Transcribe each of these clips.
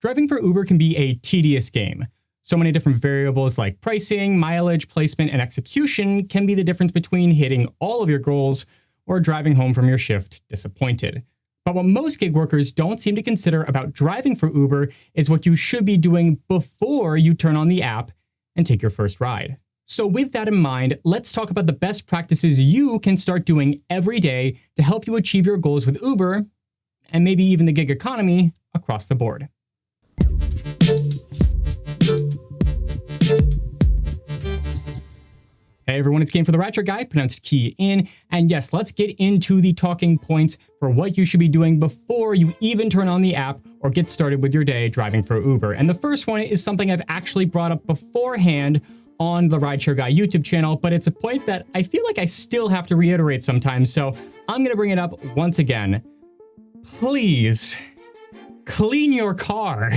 Driving for Uber can be a tedious game. So many different variables like pricing, mileage, placement, and execution can be the difference between hitting all of your goals or driving home from your shift disappointed. But what most gig workers don't seem to consider about driving for Uber is what you should be doing before you turn on the app and take your first ride. So with that in mind, let's talk about the best practices you can start doing every day to help you achieve your goals with Uber and maybe even the gig economy across the board. Hey everyone, it's Kian for the Rideshare Guy, pronounced Kian. And yes, let's get into the talking points for what you should be doing before you even turn on the app or get started with your day driving for Uber. And the first one is something I've actually brought up beforehand on the Rideshare Guy YouTube channel, but it's a point that I feel like I still have to reiterate sometimes, so I'm gonna bring it up once again. Please, clean your car.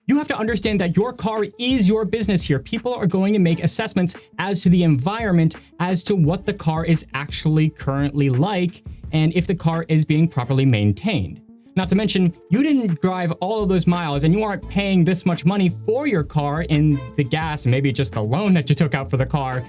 You have to understand that your car is your business here. People are going to make assessments as to the environment, as to what the car is actually currently like, and if the car is being properly maintained. Not to mention, you didn't drive all of those miles and you aren't paying this much money for your car in the gas and maybe just the loan that you took out for the car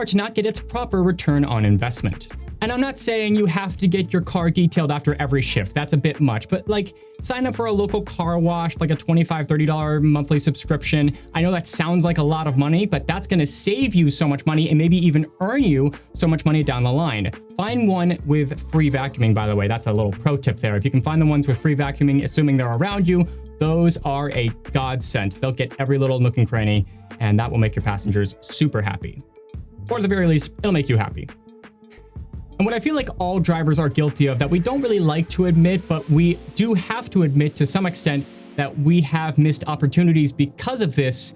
to not get its proper return on investment. And I'm not saying you have to get your car detailed after every shift. That's a bit much, but like sign up for a local car wash, like a $25, $30 monthly subscription. I know that sounds like a lot of money, but that's gonna save you so much money and maybe even earn you so much money down the line. Find one with free vacuuming, by the way. That's a little pro tip there. If you can find the ones with free vacuuming, assuming they're around you, those are a godsend. They'll get every little nook and cranny, and that will make your passengers super happy. Or at the very least, it'll make you happy. And what I feel like all drivers are guilty of that we don't really like to admit, but we do have to admit to some extent that we have missed opportunities because of this,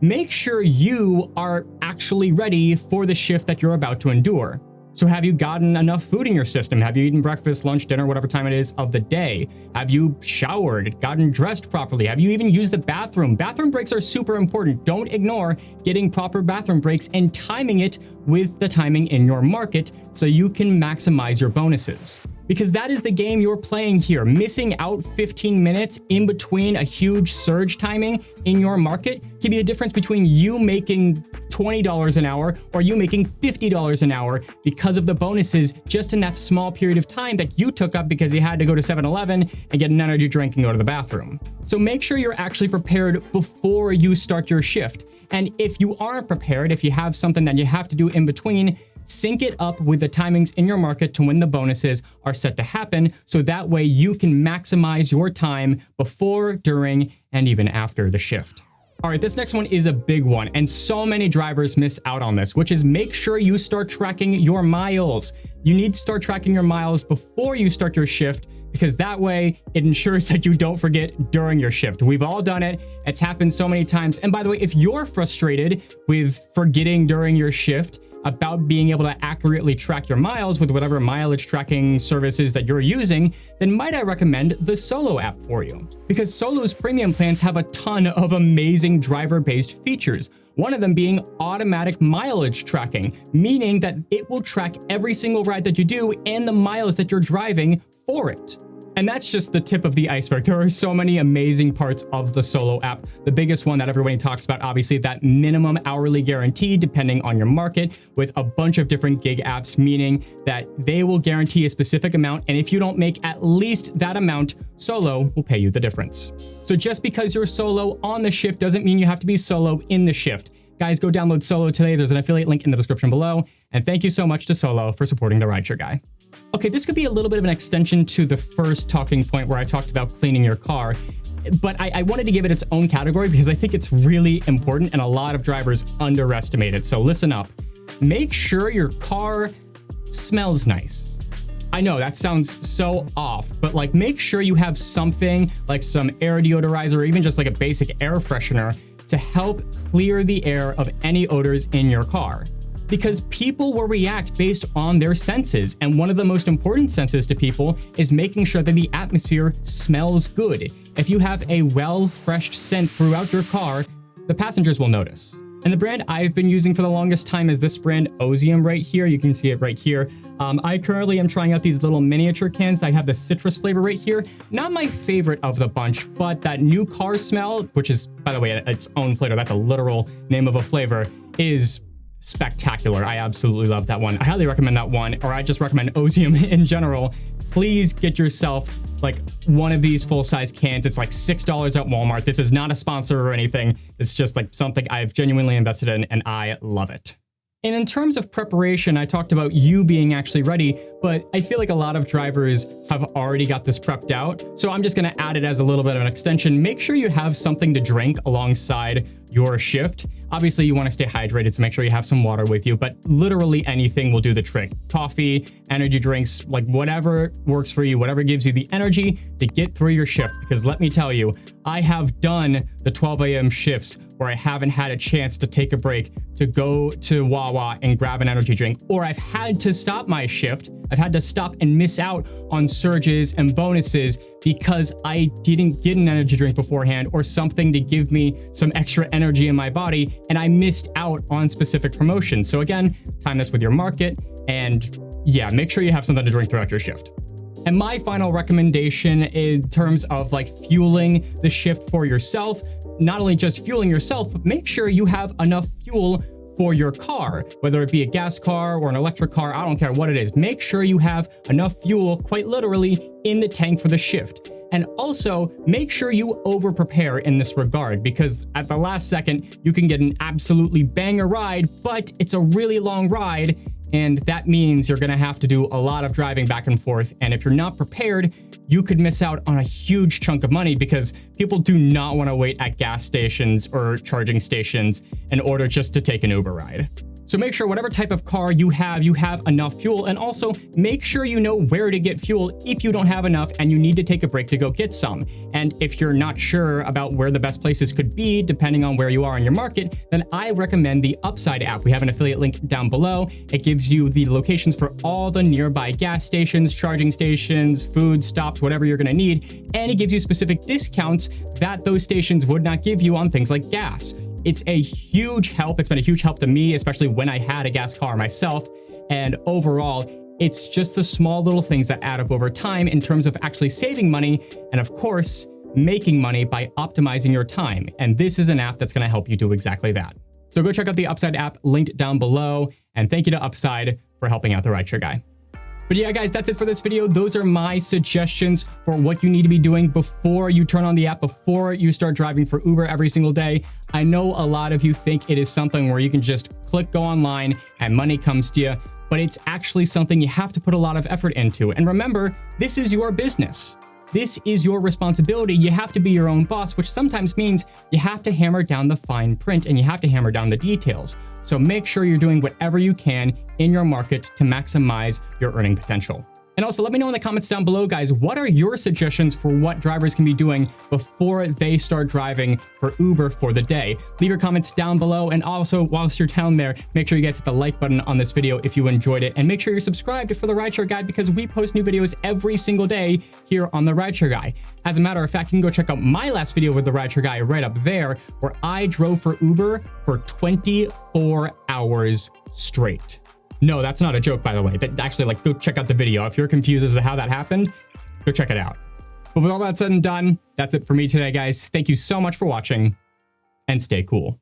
make sure you are actually ready for the shift that you're about to endure. So have you gotten enough food in your system? Have you eaten breakfast, lunch, dinner, whatever time it is of the day? Have you showered, gotten dressed properly? Have you even used the bathroom? Bathroom breaks are super important. Don't ignore getting proper bathroom breaks and timing it with the timing in your market so you can maximize your bonuses. Because that is the game you're playing here. Missing out 15 minutes in between a huge surge timing in your market can be the difference between you making $20 an hour or you making $50 an hour because of the bonuses just in that small period of time that you took up because you had to go to 7-Eleven and get an energy drink and go to the bathroom. So make sure you're actually prepared before you start your shift. And if you aren't prepared, if you have something that you have to do in between, sync it up with the timings in your market to when the bonuses are set to happen, so that way you can maximize your time before, during, and even after the shift. All right, this next one is a big one, and so many drivers miss out on this, which is make sure you start tracking your miles. You need to start tracking your miles before you start your shift, because that way it ensures that you don't forget during your shift. We've all done it. It's happened so many times. And by the way, if you're frustrated with forgetting during your shift about being able to accurately track your miles with whatever mileage tracking services that you're using, then might I recommend the Solo app for you. Because Solo's premium plans have a ton of amazing driver-based features. One of them being automatic mileage tracking, meaning that it will track every single ride that you do and the miles that you're driving for it. And that's just the tip of the iceberg. There are so many amazing parts of the Solo app. The biggest one that everybody talks about, obviously, that minimum hourly guarantee depending on your market, with a bunch of different gig apps, meaning that they will guarantee a specific amount. And if you don't make at least that amount, Solo will pay you the difference. So just because you're solo on the shift doesn't mean you have to be solo in the shift. Guys, go download Solo today. There's an affiliate link in the description below. And thank you so much to Solo for supporting the Rideshare Guy. Okay, this could be a little bit of an extension to the first talking point where I talked about cleaning your car, but I wanted to give it its own category because I think it's really important and a lot of drivers underestimate it. So listen up. Make sure your car smells nice. I know that sounds so off, but like make sure you have something like some air deodorizer or even just like a basic air freshener to help clear the air of any odors in your car. Because people will react based on their senses, and one of the most important senses to people is making sure that the atmosphere smells good. If you have a well-freshed scent throughout your car, the passengers will notice. And the brand I've been using for the longest time is this brand Ozium right here. You can see it right here. I currently am trying out these little miniature cans that have the citrus flavor right here. Not my favorite of the bunch, but that new car smell, which is, by the way, its own flavor, that's a literal name of a flavor, is spectacular. I absolutely love that one. I highly recommend that one, or I just recommend Ozium in general. Please get yourself like one of these full-size cans. It's like $6 at Walmart. This is not a sponsor or anything. It's just like something I've genuinely invested in, and I love it. And in terms of preparation, I talked about you being actually ready, but I feel like a lot of drivers have already got this prepped out. So I'm just gonna add it as a little bit of an extension. Make sure you have something to drink alongside your shift. Obviously you wanna stay hydrated, so make sure you have some water with you, but literally anything will do the trick. Coffee, energy drinks, like whatever works for you, whatever gives you the energy to get through your shift. Because let me tell you, I have done the 12 a.m. shifts where I haven't had a chance to take a break to go to Wawa and grab an energy drink, or I've had to stop my shift. I've had to stop and miss out on surges and bonuses because I didn't get an energy drink beforehand or something to give me some extra energy in my body, and I missed out on specific promotions. So again, time this with your market, and yeah, make sure you have something to drink throughout your shift. And my final recommendation in terms of like fueling the shift for yourself, not only just fueling yourself, but make sure you have enough fuel for your car, whether it be a gas car or an electric car, I don't care what it is. Make sure you have enough fuel, quite literally, in the tank for the shift. And also make sure you over prepare in this regard, because at the last second, you can get an absolutely banger ride, but it's a really long ride. And that means you're gonna have to do a lot of driving back and forth. And if you're not prepared, you could miss out on a huge chunk of money, because people do not wanna wait at gas stations or charging stations in order just to take an Uber ride. So make sure whatever type of car you have enough fuel, and also make sure you know where to get fuel if you don't have enough and you need to take a break to go get some. And if you're not sure about where the best places could be, depending on where you are in your market, then I recommend the Upside app. We have an affiliate link down below. It gives you the locations for all the nearby gas stations, charging stations, food stops, whatever you're gonna need. And it gives you specific discounts that those stations would not give you on things like gas. It's a huge help. It's been a huge help to me, especially when I had a gas car myself. And overall, it's just the small little things that add up over time in terms of actually saving money and, of course, making money by optimizing your time. And this is an app that's going to help you do exactly that. So go check out the Upside app linked down below. And thank you to Upside for helping out the Rideshare Guy. But yeah, guys, that's it for this video. Those are my suggestions for what you need to be doing before you turn on the app, before you start driving for Uber every single day. I know a lot of you think it is something where you can just click go online and money comes to you, but it's actually something you have to put a lot of effort into. And remember, this is your business. This is your responsibility. You have to be your own boss, which sometimes means you have to hammer down the fine print and you have to hammer down the details. So make sure you're doing whatever you can in your market to maximize your earning potential. And also let me know in the comments down below, guys, what are your suggestions for what drivers can be doing before they start driving for Uber for the day? Leave your comments down below. And also, whilst you're down there, make sure you guys hit the like button on this video if you enjoyed it. And make sure you're subscribed for the Rideshare Guy, because we post new videos every single day here on the Rideshare Guy. As a matter of fact, you can go check out my last video with the Rideshare Guy right up there, where I drove for Uber for 24 hours straight. No, that's not a joke, by the way. But actually, like, go check out the video. If you're confused as to how that happened, go check it out. But with all that said and done, that's it for me today, guys. Thank you so much for watching, and stay cool.